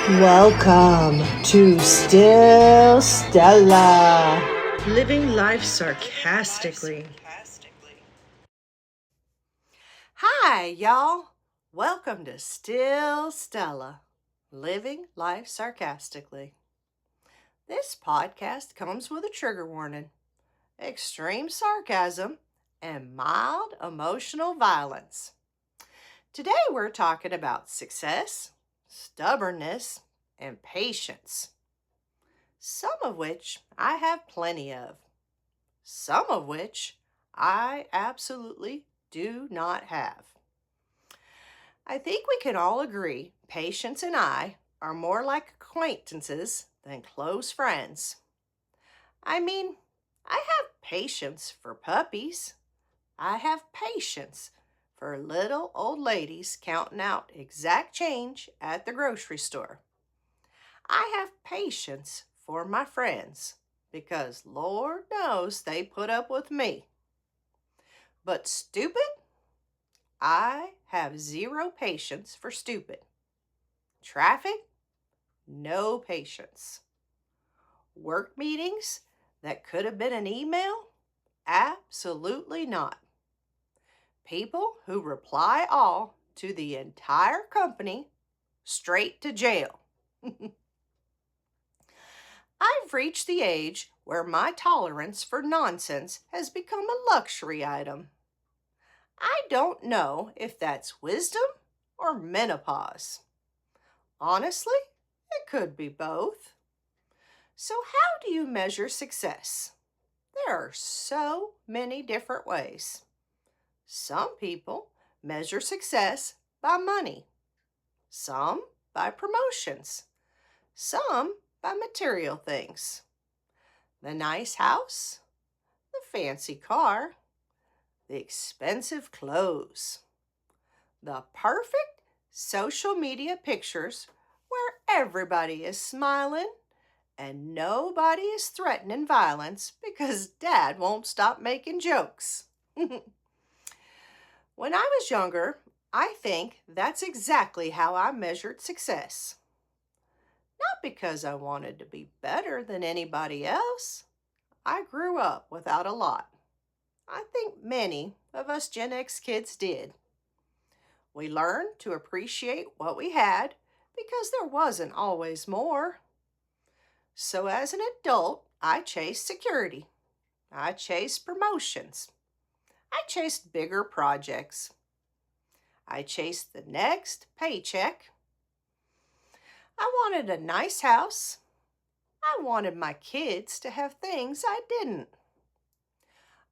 Welcome to Still Stella. Living life sarcastically. Hi, y'all. Welcome to Still Stella, Living Life Sarcastically. This podcast comes with a trigger warning, extreme sarcasm, and mild emotional violence. Today we're talking about success, stubbornness, and patience. Some of which I have plenty of. Some of which I absolutely do not have. I think we can all agree Patience and I are more like acquaintances than close friends. I mean, I have patience for puppies. I have patience for little old ladies counting out exact change at the grocery store. I have patience for my friends because Lord knows they put up with me. But stupid? I have zero patience for stupid. Traffic? No patience. Work meetings that could have been an email? Absolutely not. People who reply all to the entire company straight to jail. I've reached the age where my tolerance for nonsense has become a luxury item. I don't know if that's wisdom or menopause. Honestly, it could be both. So, how do you measure success? There are so many different ways. Some people measure success by money, some by promotions, some by material things. The nice house, the fancy car, the expensive clothes, the perfect social media pictures where everybody is smiling and nobody is threatening violence because Dad won't stop making jokes. When I was younger, I think that's exactly how I measured success. Not because I wanted to be better than anybody else. I grew up without a lot. I think many of us Gen X kids did. We learned to appreciate what we had because there wasn't always more. So as an adult, I chased security. I chased promotions. I chased bigger projects. I chased the next paycheck. I wanted a nice house. I wanted my kids to have things I didn't.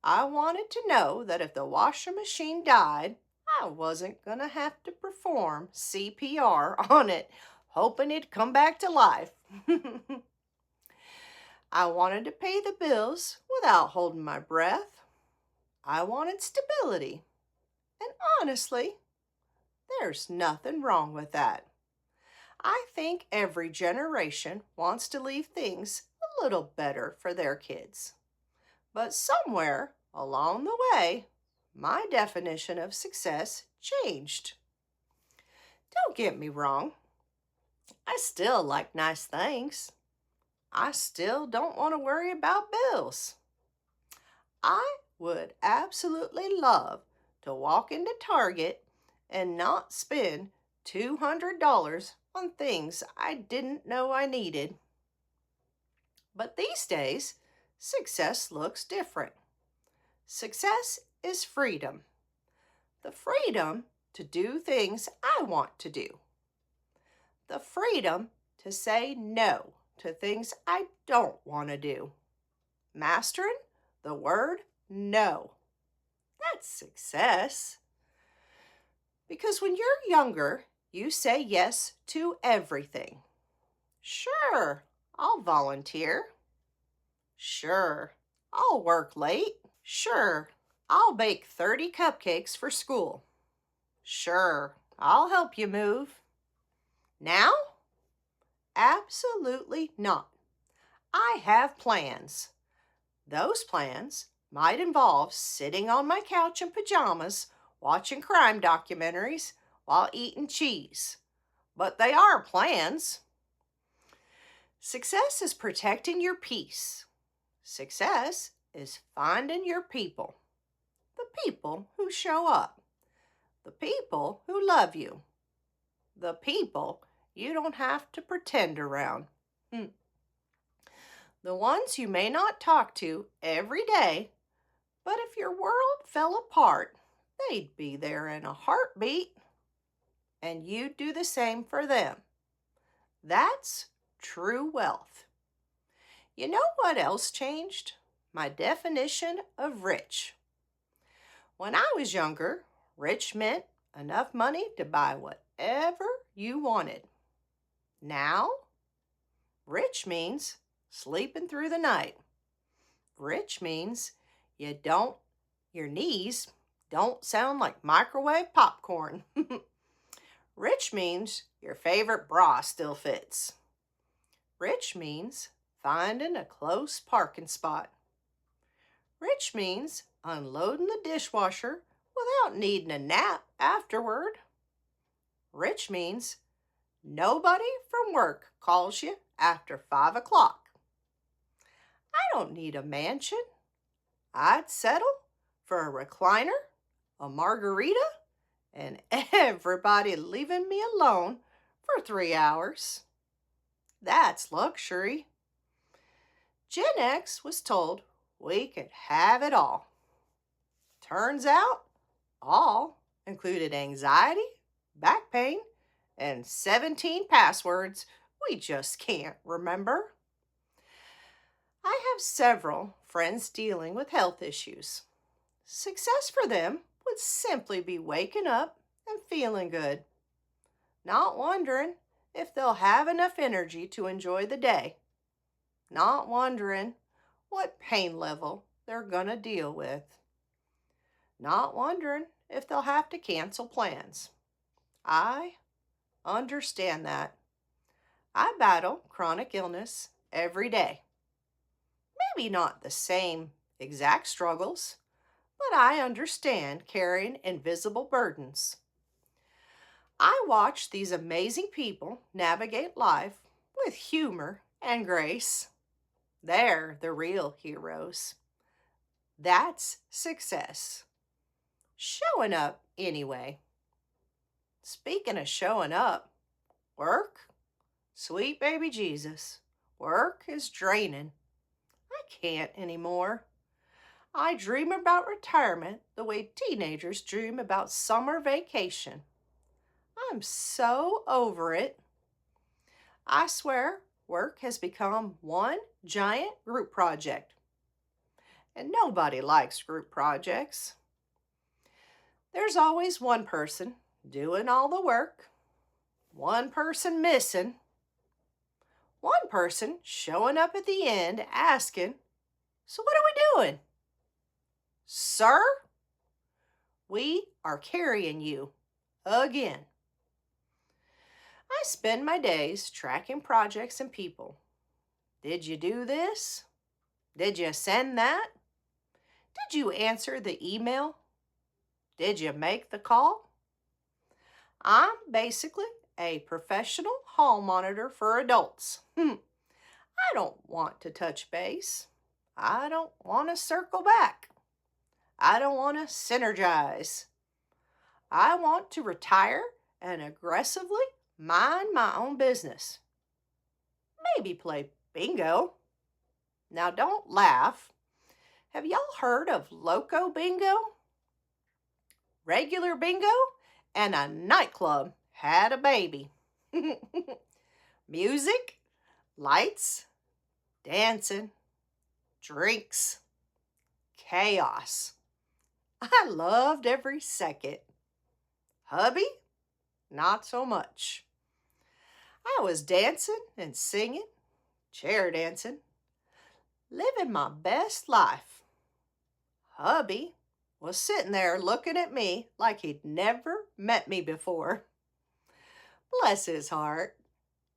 I wanted to know that if the washing machine died, I wasn't going to have to perform CPR on it, hoping it'd come back to life. I wanted to pay the bills without holding my breath. I wanted stability. And honestly, there's nothing wrong with that. I think every generation wants to leave things a little better for their kids. But somewhere along the way, my definition of success changed. Don't get me wrong. I still like nice things. I still don't want to worry about bills. I would absolutely love to walk into Target and not spend $200 on things I didn't know I needed. But these days, success looks different. Success is freedom. The freedom to do things I want to do. The freedom to say no to things I don't want to do. Mastering the word no. That's success. Because when you're younger, you say yes to everything. Sure, I'll volunteer. Sure, I'll work late. Sure, I'll bake 30 cupcakes for school. Sure, I'll help you move. Now? Absolutely not. I have plans. Those plans might involve sitting on my couch in pajamas watching crime documentaries while eating cheese. But they are plans. Success is protecting your peace. Success is finding your people. The people who show up. The people who love you. The people you don't have to pretend around. The ones you may not talk to every day, but if your world fell apart, they'd be there in a heartbeat, and you'd do the same for them. That's true wealth. You know what else changed? My definition of rich. When I was younger, rich meant enough money to buy whatever you wanted. Now, rich means sleeping through the night. Rich means your knees don't sound like microwave popcorn. Rich means your favorite bra still fits. Rich means finding a close parking spot. Rich means unloading the dishwasher without needing a nap afterward. Rich means nobody from work calls you after 5 o'clock. I don't need a mansion. I'd settle for a recliner, a margarita, and everybody leaving me alone for 3 hours. That's luxury. Gen X was told we could have it all. Turns out, all included anxiety, back pain, and 17 passwords we just can't remember. I have several friends dealing with health issues. Success for them would simply be waking up and feeling good, not wondering if they'll have enough energy to enjoy the day, not wondering what pain level they're going to deal with, not wondering if they'll have to cancel plans. I understand that. I battle chronic illness every day. Maybe not the same exact struggles, but I understand carrying invisible burdens. I watch these amazing people navigate life with humor and grace. They're the real heroes. That's success. Showing up anyway. Speaking of showing up, work? Sweet baby Jesus, work is draining. I can't anymore. I dream about retirement the way teenagers dream about summer vacation. I'm so over it. I swear, work has become one giant group project. And nobody likes group projects. There's always one person doing all the work, one person missing, one person showing up at the end asking, "So what are we doing?" "Sir, we are carrying you again." I spend my days tracking projects and people. Did you do this? Did you send that? Did you answer the email? Did you make the call? I'm basically a professional hall monitor for adults. I don't want to touch base. I don't want to circle back. I don't want to synergize. I want to retire and aggressively mind my own business. Maybe play bingo. Now don't laugh. Have y'all heard of Loco Bingo? Regular bingo and a nightclub had a baby. Music, lights, dancing, drinks, chaos. I loved every second. Hubby, not so much. I was dancing and singing, chair dancing, living my best life. Hubby was sitting there looking at me like he'd never met me before. Bless his heart.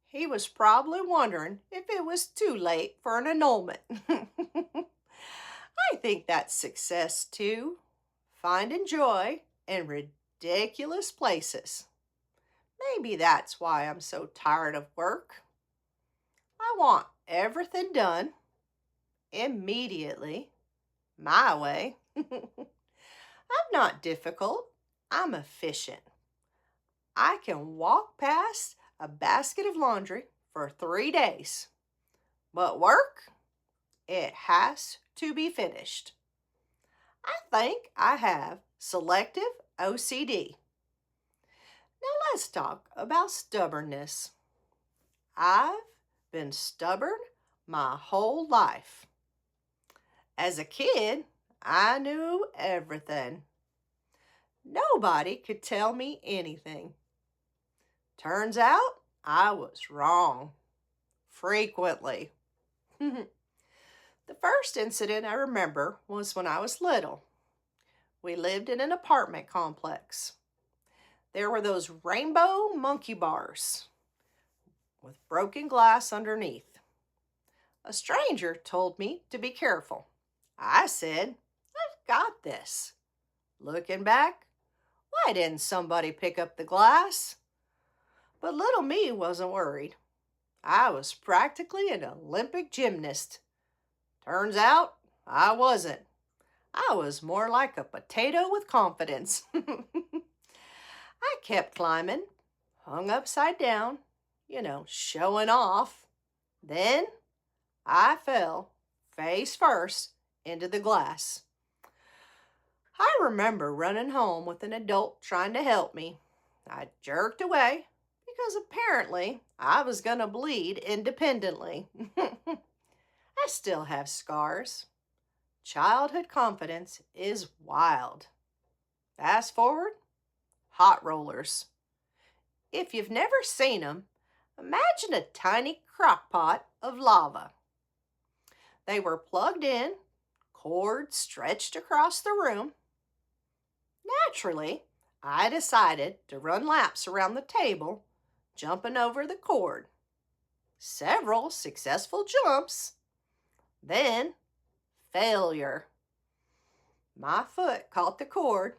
He was probably wondering if it was too late for an annulment. I think that's success too. Finding joy in ridiculous places. Maybe that's why I'm so tired of work. I want everything done immediately, my way. I'm not difficult. I'm efficient. I can walk past a basket of laundry for 3 days. But work, it has to be finished. I think I have selective OCD. Now let's talk about stubbornness. I've been stubborn my whole life. As a kid, I knew everything. Nobody could tell me anything. Turns out I was wrong. Frequently. The first incident I remember was when I was little. We lived in an apartment complex. There were those rainbow monkey bars with broken glass underneath. A stranger told me to be careful. I said, I've got this. Looking back, why didn't somebody pick up the glass? But little me wasn't worried. I was practically an Olympic gymnast. Turns out I wasn't. I was more like a potato with confidence. I kept climbing, hung upside down, showing off. Then I fell face first into the glass. I remember running home with an adult trying to help me. I jerked away because apparently I was going to bleed independently. I still have scars. Childhood confidence is wild. Fast forward, hot rollers. If you've never seen them, imagine a tiny crock pot of lava. They were plugged in, cords stretched across the room. Naturally, I decided to run laps around the table, jumping over the cord. Several successful jumps. Then, failure. My foot caught the cord.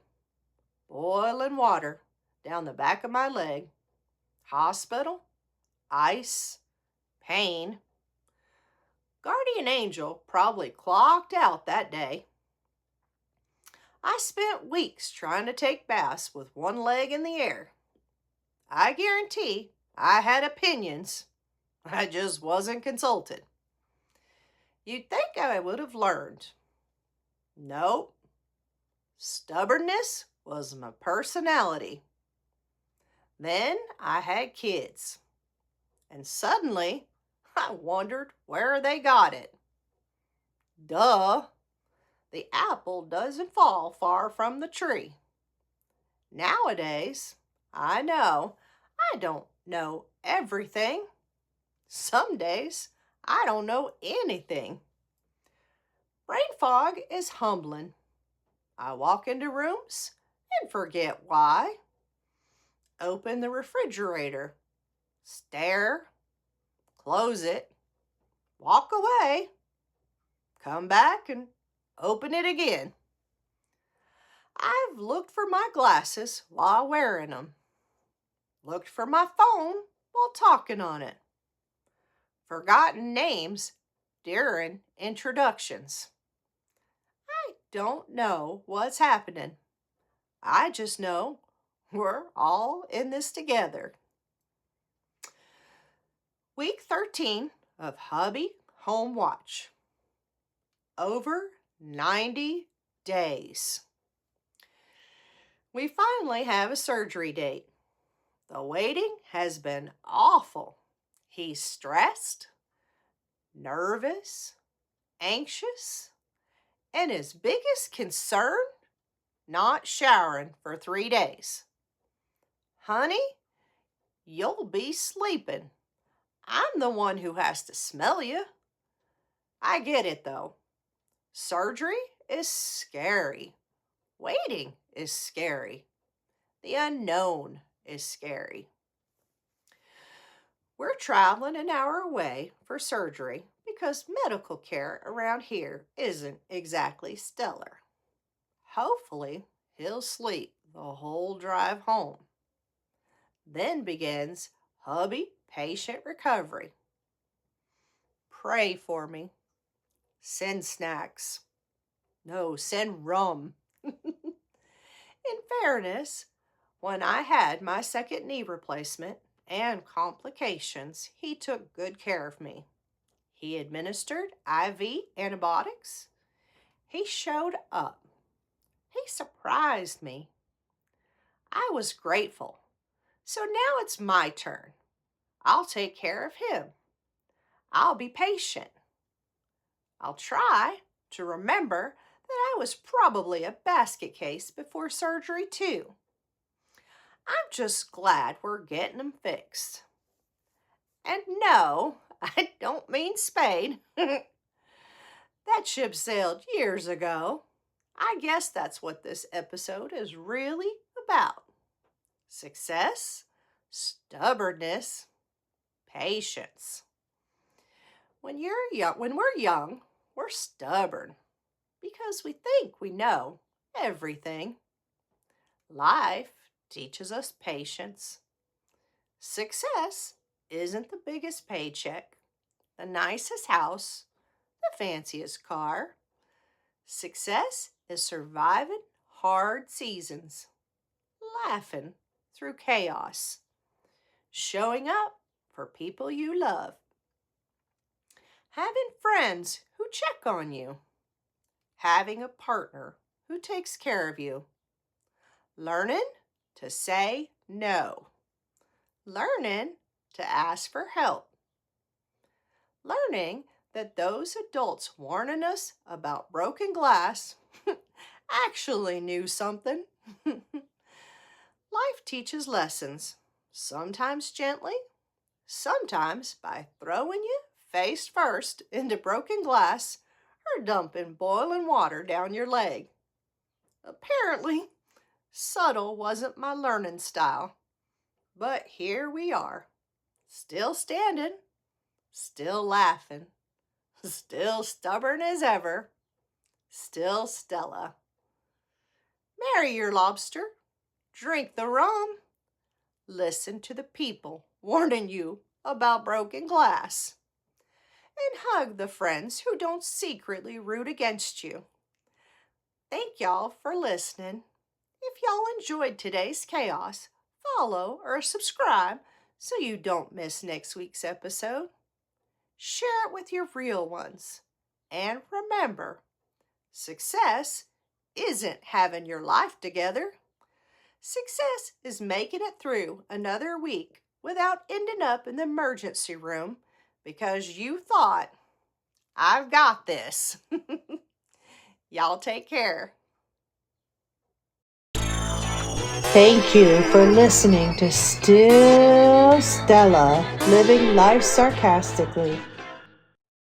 Boiling water down the back of my leg. Hospital, ice, pain. Guardian angel probably clocked out that day. I spent weeks trying to take baths with one leg in the air. I guarantee I had opinions. I just wasn't consulted. You'd think I would have learned. Nope. Stubbornness was my personality. Then I had kids. And suddenly, I wondered where they got it. Duh. The apple doesn't fall far from the tree. Nowadays, I know I don't know everything. Some days, I don't know anything. Brain fog is humbling. I walk into rooms and forget why. Open the refrigerator, stare, close it, walk away, come back and open it again. I've looked for my glasses while wearing them. Looked for my phone while talking on it. Forgotten names during introductions. I don't know what's happening. I just know we're all in this together. Week 13 of Hubby Home Watch. Over 90 days. We finally have a surgery date. The waiting has been awful. He's stressed, nervous, anxious, and his biggest concern, not showering for 3 days. Honey, you'll be sleeping. I'm the one who has to smell you. I get it though. Surgery is scary. Waiting is scary. The unknown is scary. We're traveling an hour away for surgery because medical care around here isn't exactly stellar. Hopefully, he'll sleep the whole drive home. Then begins hubby patient recovery. pray for me. Send snacks. No, send rum. In fairness, when I had my second knee replacement and complications, he took good care of me. He administered IV antibiotics. He showed up. He surprised me. I was grateful. So now it's my turn. I'll take care of him. I'll be patient. I'll try to remember that I was probably a basket case before surgery too. I'm just glad we're getting them fixed. And no, I don't mean spayed. That ship sailed years ago. I guess that's what this episode is really about. Success, stubbornness, patience. When we're young, we're stubborn because we think we know everything. Life teaches us patience. Success isn't the biggest paycheck, the nicest house, the fanciest car. Success is surviving hard seasons, laughing through chaos, showing up for people you love, having friends who check on you, having a partner who takes care of you, learning to say no, learning to ask for help, learning that those adults warning us about broken glass actually knew something. Life teaches lessons, sometimes gently, sometimes by throwing you face first into broken glass or dumping boiling water down your leg. Apparently, subtle wasn't my learning style, but here we are, still standing, still laughing, still stubborn as ever, still Stella. Marry your lobster, drink the rum, listen to the people warning you about broken glass, and hug the friends who don't secretly root against you. Thank y'all for listening. If y'all enjoyed today's chaos, follow or subscribe so you don't miss next week's episode. Share it with your real ones. And remember, success isn't having your life together. Success is making it through another week without ending up in the emergency room because you thought, I've got this. Y'all take care. Thank you for listening to Still Stella, living life sarcastically.